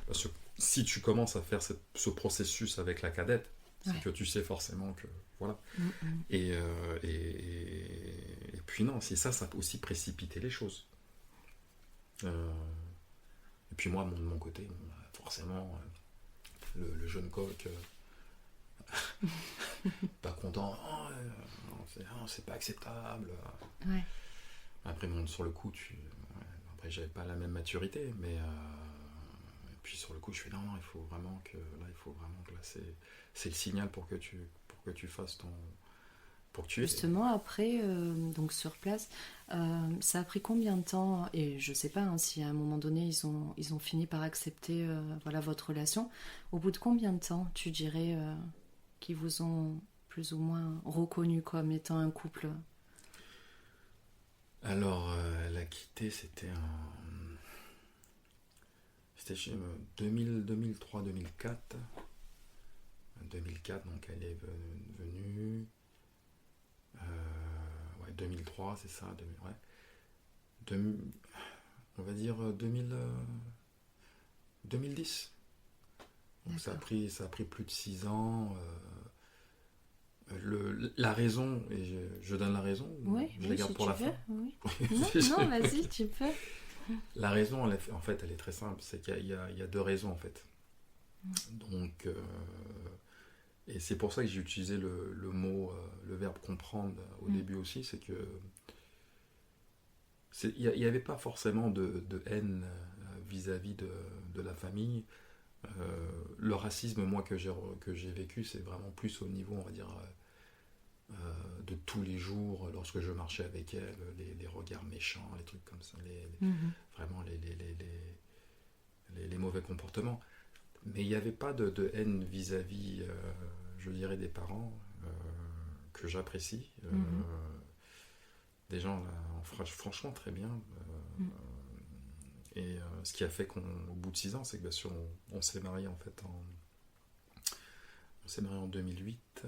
Parce que si tu commences à faire ce processus avec la cadette, c'est que tu sais forcément que... Voilà. Et puis non, c'est ça peut aussi précipiter les choses. Et puis moi, de mon côté, forcément, le jeune coq... pas content, c'est pas acceptable. Ouais. Après, bon, sur le coup, après j'avais pas la même maturité, mais et puis sur le coup, coup, je fais non, il faut vraiment que là, c'est le signal pour que tu fasses pour que tu aies. Justement, après, donc sur place, ça a pris combien de temps? Et je sais pas hein, si à un moment donné ils ont fini par accepter voilà, votre relation. Au bout de combien de temps tu dirais qu'ils vous ont plus ou moins reconnu comme étant un couple? Alors, elle a quitté, c'était chez 2003-2004. 2004, donc elle est venue. Ouais, 2003, c'est ça. Ouais. On va dire 2010. Donc ça a pris plus de 6 ans. La raison, et je donne la raison, Oui, je la garde si pour la tu fin. veux, oui. Non, vas-y, tu peux. La raison, en fait, elle est très simple. C'est qu'il y a 2 raisons, en fait. Donc, et c'est pour ça que j'ai utilisé le mot, le verbe comprendre au début aussi. C'est que il n'y avait pas forcément de haine vis-à-vis de la famille. Le racisme, moi, que j'ai vécu, c'est vraiment plus au niveau, on va dire, de tous les jours, lorsque je marchais avec elle, les regards méchants, les trucs comme ça, vraiment les mauvais comportements. Mais il n'y avait pas de haine vis-à-vis, je dirais, des parents, que j'apprécie. Des gens, là, franchement, très bien. Et ce qui a fait qu'au bout de 6 ans, c'est que bien sûr, on s'est mariés en fait on s'est mariés en 2008,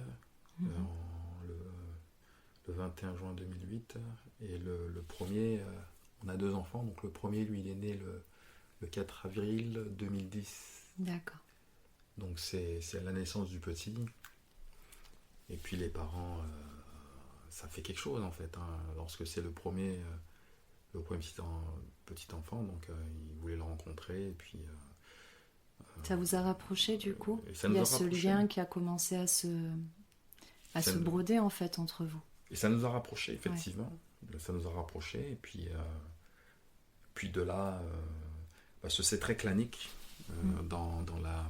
le 21 juin 2008, et le premier, on a 2 enfants, donc le premier, lui, il est né le 4 avril 2010. D'accord. Donc c'est à la naissance du petit. Et puis les parents, ça fait quelque chose en fait, hein, lorsque c'est le premier petit enfant, donc ils voulaient le rencontrer, et puis... ça vous a rapproché du coup? Il y a ce lien qui a commencé à se broder en fait entre vous. Et ça nous a rapprochés, effectivement. Ouais. Ça nous a rapprochés, et puis de là, c'est très clanique dans la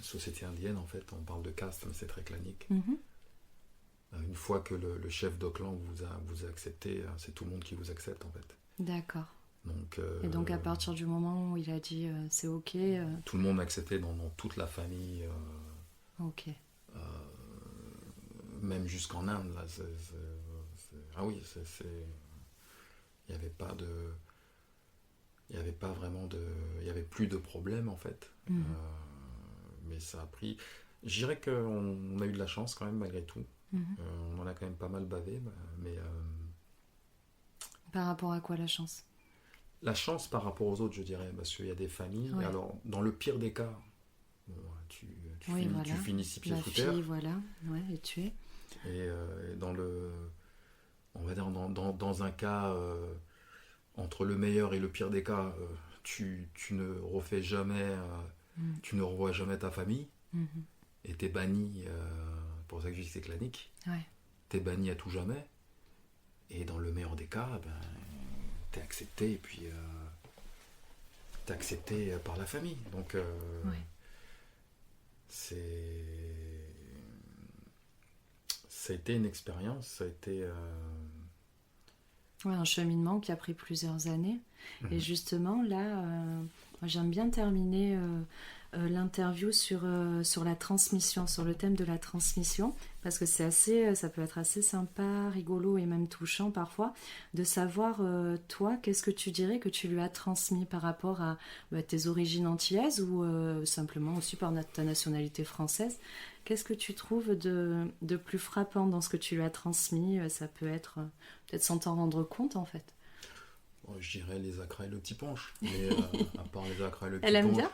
société indienne, en fait. On parle de caste, mais c'est très clanique. Une fois que le chef de clan vous a accepté, c'est tout le monde qui vous accepte, en fait. D'accord. Donc, et donc à partir du moment où il a dit c'est ok... Tout le monde m'a accepté dans toute la famille. Ok. Même jusqu'en Inde, là. Ah oui, il n'y avait pas de... Il n'y avait pas vraiment de... Il n'y avait plus de problème, en fait. Mais ça a pris... Je dirais qu'on a eu de la chance, quand même, malgré tout. On en a quand même pas mal bavé, mais... Par rapport à quoi, la chance? La chance par rapport aux autres, je dirais, parce qu'il y a des familles... Ouais. Alors, dans le pire des cas, bon, tu finis 6 pieds sous terre. La fille, voilà, ouais, est tuée. Et dans le... On va dire, dans un cas... entre le meilleur et le pire des cas, tu ne refais jamais... Tu ne revois jamais ta famille. Et t'es banni... pour ça que je dis que c'est clanique. Ouais. T'es banni à tout jamais. Et dans le meilleur des cas, t'es accepté, et puis t'es accepté par la famille. Donc ça a été une expérience, ça a été un cheminement qui a pris plusieurs années. Et justement là, moi j'aime bien terminer l'interview sur la transmission, sur le thème de la transmission, parce que ça peut être assez sympa, rigolo et même touchant parfois, de savoir, toi, qu'est-ce que tu dirais que tu lui as transmis par rapport à tes origines antillaises ou simplement aussi par ta nationalité française. Qu'est-ce que tu trouves de plus frappant dans ce que tu lui as transmis? Ça peut être, peut-être sans t'en rendre compte en fait. Je dirais les acras et le petit punch, mais à part les acras et le petit punch... Elle aime bien.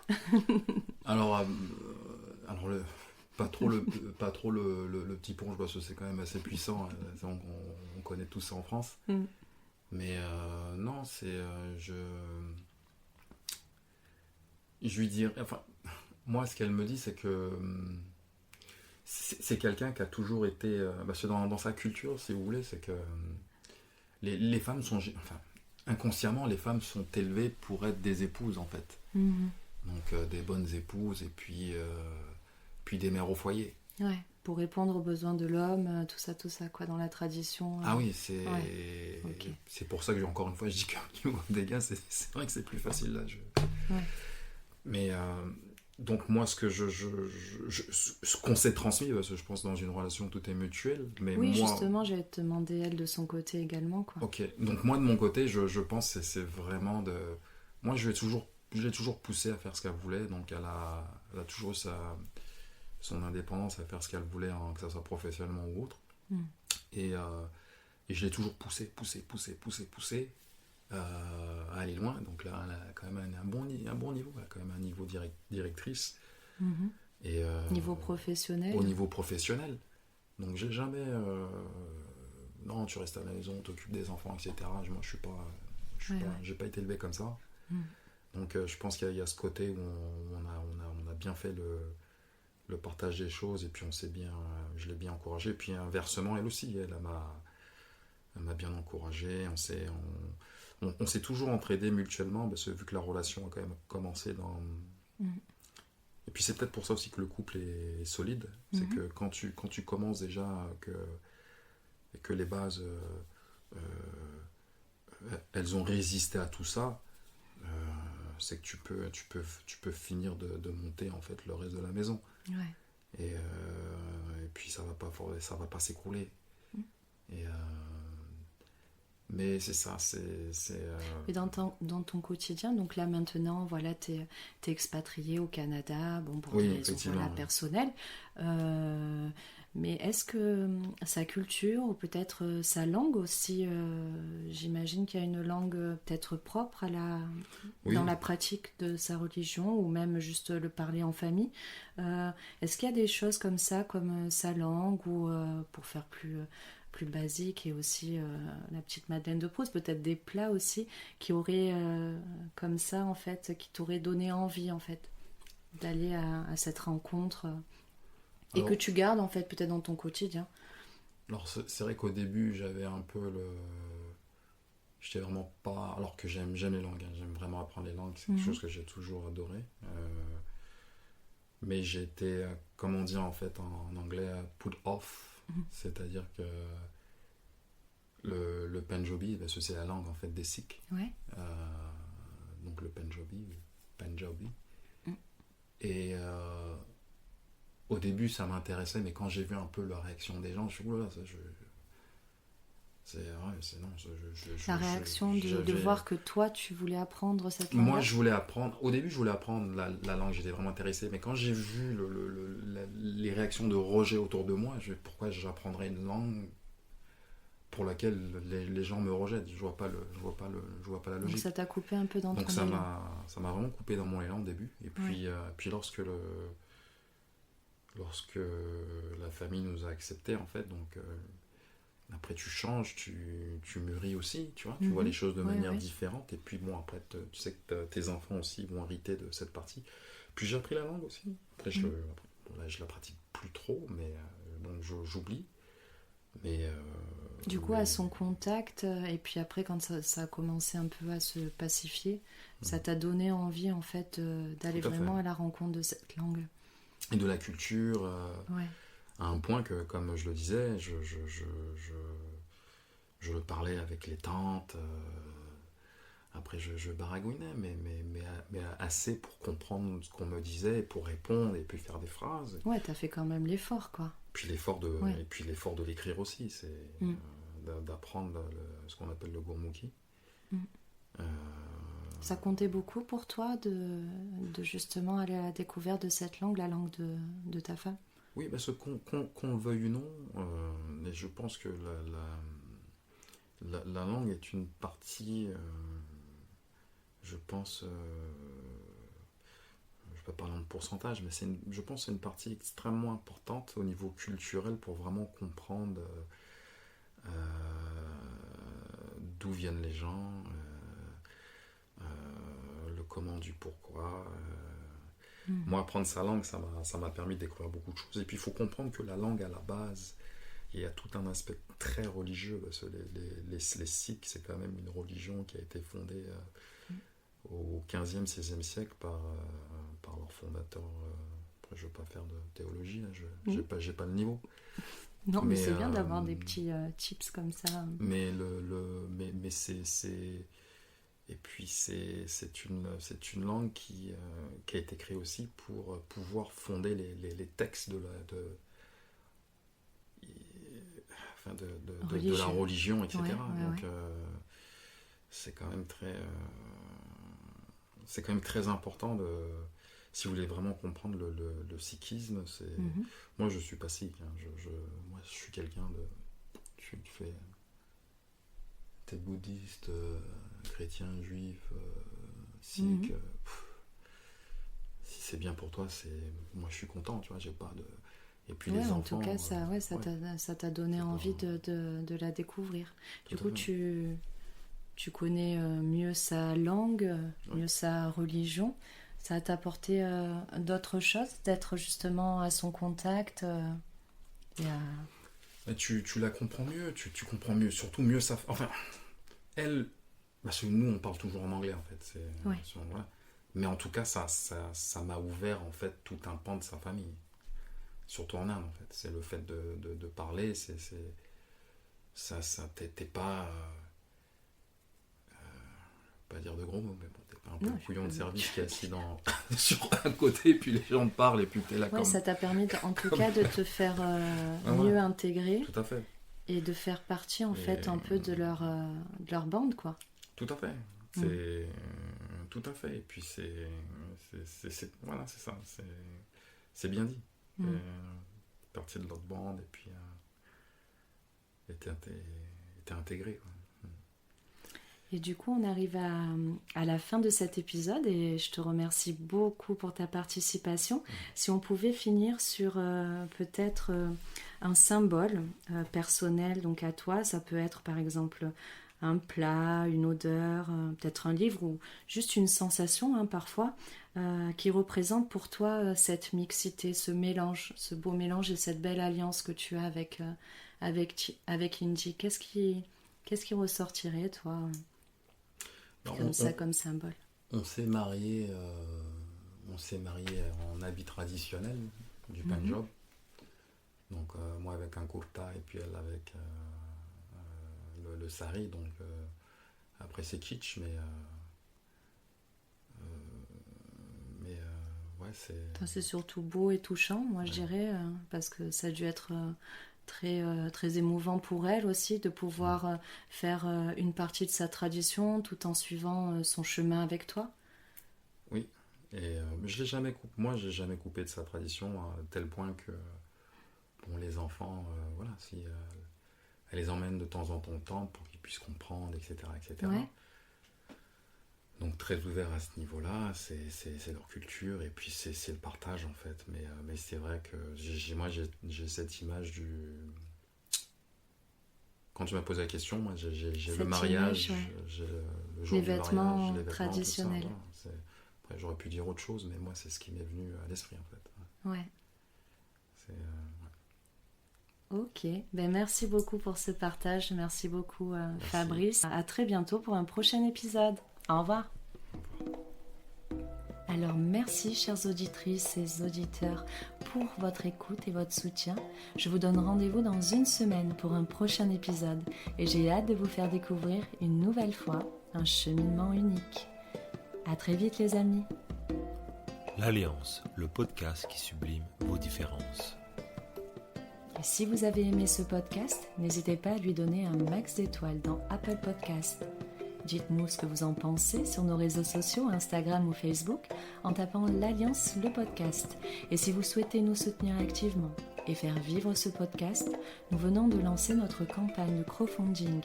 Alors pas trop le petit punch, parce que c'est quand même assez puissant, hein. On connaît tous ça en France. Mais non, c'est... je lui dirais... Enfin, moi, ce qu'elle me dit, c'est que... c'est quelqu'un qui a toujours été... parce que dans sa culture, si vous voulez, c'est que les femmes sont... Enfin, inconsciemment, les femmes sont élevées pour être des épouses, en fait. Donc des bonnes épouses et puis des mères au foyer. Ouais, pour répondre aux besoins de l'homme, tout ça, quoi, dans la tradition. Ah oui, Ok. c'est pour ça que, encore une fois, je dis qu'au niveau des gars, c'est vrai que c'est plus facile là. Ouais. Mais donc moi, ce qu'on s'est transmis, parce que je pense que dans une relation, tout est mutuel. Mais Oui, moi, justement, j'allais te demander elle de son côté également, quoi. ok, donc moi de mon côté, je pense que c'est vraiment de... Moi, je l'ai toujours poussé à faire ce qu'elle voulait, donc elle a toujours eu son indépendance à faire ce qu'elle voulait, hein, que ce soit professionnellement ou autre. Mm. Et je l'ai toujours poussé à aller loin. Donc là, elle a quand même un bon niveau, elle a quand même un niveau directrice. Mhm. Et, Niveau professionnel. au niveau professionnel. Donc j'ai jamais... non, tu restes à la maison, t'occupes des enfants, etc. Moi, je suis pas... J'ai pas été élevé comme ça. Mm. Donc je pense qu'il y a ce côté où on a bien fait le partage des choses, et puis je l'ai bien encouragé. Et puis inversement, elle aussi, elle m'a bien encouragé. On s'est toujours entraidé mutuellement, parce que vu que la relation a quand même commencé dans... Mm. Et puis c'est peut-être pour ça aussi que le couple est solide. C'est que quand tu commences déjà, que les bases, elles ont résisté à tout ça, c'est que tu peux finir de monter en fait le reste de la maison. Ouais. Et puis ça va pas s'écrouler. Et mais c'est ça, Et dans ton quotidien, donc là maintenant, voilà, t'es expatrié au Canada, bon, pour oui, des raisons effectivement, voilà, oui. personnelles. Mais est-ce que sa culture ou peut-être sa langue aussi, j'imagine qu'il y a une langue peut-être propre Oui. dans la pratique de sa religion ou même juste le parler en famille. Est-ce qu'il y a des choses comme ça, comme sa langue ou pour faire plus basique et aussi la petite Madeleine de Proust, peut-être des plats aussi qui auraient comme ça en fait, qui t'auraient donné envie en fait d'aller à cette rencontre et Alors, que tu gardes en fait peut-être dans ton quotidien. alors c'est vrai qu'au début j'avais un peu j'étais vraiment pas... Alors que j'aime les langues, hein. J'aime vraiment apprendre les langues, c'est quelque chose que j'ai toujours adoré. Mais j'ai été, comme on dit en fait en anglais, put off. C'est-à-dire que le Punjabi, parce que c'est la langue en fait des Sikhs. Ouais. Donc le Punjabi. Mm. Et au début ça m'intéressait, mais quand j'ai vu un peu la réaction des gens, je suis oula, ça c'est non, La réaction de voir que toi tu voulais apprendre cette langue. Moi je voulais apprendre, au début je voulais apprendre la langue, j'étais vraiment intéressé, mais quand j'ai vu les réactions de rejet autour de moi, pourquoi j'apprendrais une langue pour laquelle les gens me rejettent? Je vois pas la logique. Donc ça t'a coupé un peu dans Donc ton ça élan. m'a vraiment coupé dans mon élan au début. Et puis, puis lorsque la famille nous a acceptés, en fait, donc après tu changes, tu mûris aussi, tu vois, tu vois les choses de manière différente. Et puis bon, après tu sais que tes enfants aussi vont hériter de cette partie. Puis j'ai appris la langue aussi. Après là, je la pratique plus trop, mais donc j'oublie. Mais Du coup, à son contact, et puis après, quand ça a commencé un peu à se pacifier, ça t'a donné envie, en fait, d'aller vraiment à la rencontre de cette langue. Et de la culture, Ouais. à un point que, comme je le disais, je le parlais avec les tantes. Après, je baragouinais, mais assez pour comprendre ce qu'on me disait, pour répondre, et puis faire des phrases. Ouais, t'as fait quand même l'effort, quoi. Puis et puis l'effort de l'écrire aussi, c'est d'apprendre ce qu'on appelle le gourmouki. Ça comptait beaucoup pour toi de justement aller à la découverte de cette langue, la langue de ta femme? Oui, parce que qu'on le veuille ou non, mais je pense que la langue est une partie, je pense, je ne vais pas parler en pourcentage, mais je pense que c'est une partie extrêmement importante au niveau culturel pour vraiment comprendre d'où viennent les gens, le comment du pourquoi. Moi, apprendre sa langue, ça m'a permis de découvrir beaucoup de choses. Et puis, il faut comprendre que la langue, à la base, il y a tout un aspect très religieux, parce que les Sikhs, c'est quand même une religion qui a été fondée au 15e, 16e siècle par père fondateur. Après, je ne veux pas faire de théologie, là, j'ai pas le niveau. Non, mais c'est bien d'avoir des petits tips comme ça. Mais c'est et puis c'est une langue qui a été créée aussi pour pouvoir fonder les textes de la religion, etc. Ouais, donc c'est quand même très important si vous voulez vraiment comprendre le sikhisme. Moi je suis pas sikh, hein. Moi je suis quelqu'un tu fais t'es bouddhiste, chrétien, juif, sikh, si c'est bien pour toi, moi je suis content, tu vois, j'ai pas de... Et puis les enfants... En tout cas, ça t'a donné envie de la découvrir. Du coup, tu connais mieux sa langue, mieux sa religion. Ça t'a apporté d'autres choses, d'être justement à son contact Tu la comprends mieux, tu comprends mieux, surtout mieux sa... Enfin, elle... Parce que nous, on parle toujours en anglais, en fait. Voilà. Mais en tout cas, ça m'a ouvert, en fait, tout un pan de sa famille. Surtout en Inde, en fait. C'est le fait de parler, t'es pas... pas dire de gros mots, mais bon, t'es pas un peu couillon de service qui est assis sur un côté, et puis les gens te parlent, et puis t'es là comme... ça t'a permis, en tout cas, de te faire mieux intégrer. Tout à fait. Et de faire partie, en fait, un peu de leur bande, quoi. Tout à fait. Tout à fait. Et puis voilà, c'est ça. C'est bien dit. Partie de l'autre bande, et puis t'es intégré, quoi. Et du coup, on arrive à la fin de cet épisode et je te remercie beaucoup pour ta participation. Si on pouvait finir sur peut-être un symbole personnel, donc à toi, ça peut être par exemple un plat, une odeur, peut-être un livre ou juste une sensation, hein, parfois, qui représente pour toi cette mixité, ce mélange, ce beau mélange et cette belle alliance que tu as avec Indy. Qu'est-ce qui ressortirait, toi, comme symbole? On s'est mariés en habit traditionnel du Punjab. Donc moi avec un kurta et puis elle avec le sari. Donc après c'est kitsch, mais ouais, c'est surtout beau et touchant, moi je dirais, parce que ça a dû être très, très émouvant pour elle aussi de pouvoir faire une partie de sa tradition tout en suivant son chemin avec toi. Oui, et j'ai jamais coupé de sa tradition à tel point que les enfants, voilà, si elle les emmène de temps en temps pour qu'ils puissent comprendre, etc. Ouais. Donc très ouvert à ce niveau-là, c'est leur culture et puis c'est le partage en fait. Mais c'est vrai que j'ai cette image du... Quand tu m'as posé la question, moi j'ai le mariage, j'ai le jour les du vêtements mariage, les vêtements traditionnels. Tout ça, voilà. Après j'aurais pu dire autre chose, mais moi c'est ce qui m'est venu à l'esprit en fait. Ouais. Ok, merci beaucoup pour ce partage, merci beaucoup Fabrice. À très bientôt pour un prochain épisode. Au revoir. Alors merci chères auditrices et auditeurs pour votre écoute et votre soutien. Je vous donne rendez-vous dans une semaine pour un prochain épisode et j'ai hâte de vous faire découvrir une nouvelle fois un cheminement unique. À très vite les amis. L'Alliance, le podcast qui sublime vos différences. Et si vous avez aimé ce podcast, n'hésitez pas à lui donner un max d'étoiles dans Apple Podcasts. Dites-nous ce que vous en pensez sur nos réseaux sociaux, Instagram ou Facebook, en tapant l'Alliance, le podcast. Et si vous souhaitez nous soutenir activement et faire vivre ce podcast, nous venons de lancer notre campagne de crowdfunding.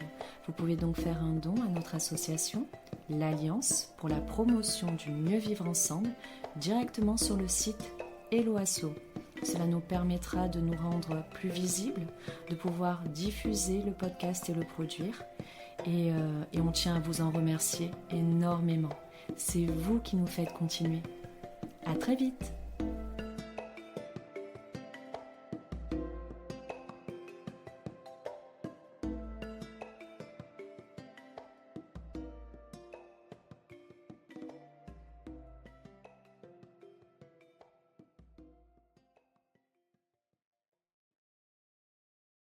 Vous pouvez donc faire un don à notre association, l'Alliance, pour la promotion du mieux vivre ensemble, directement sur le site Hello Asso. Cela nous permettra de nous rendre plus visibles, de pouvoir diffuser le podcast et le produire. Et on tient à vous en remercier énormément. C'est vous qui nous faites continuer. À très vite!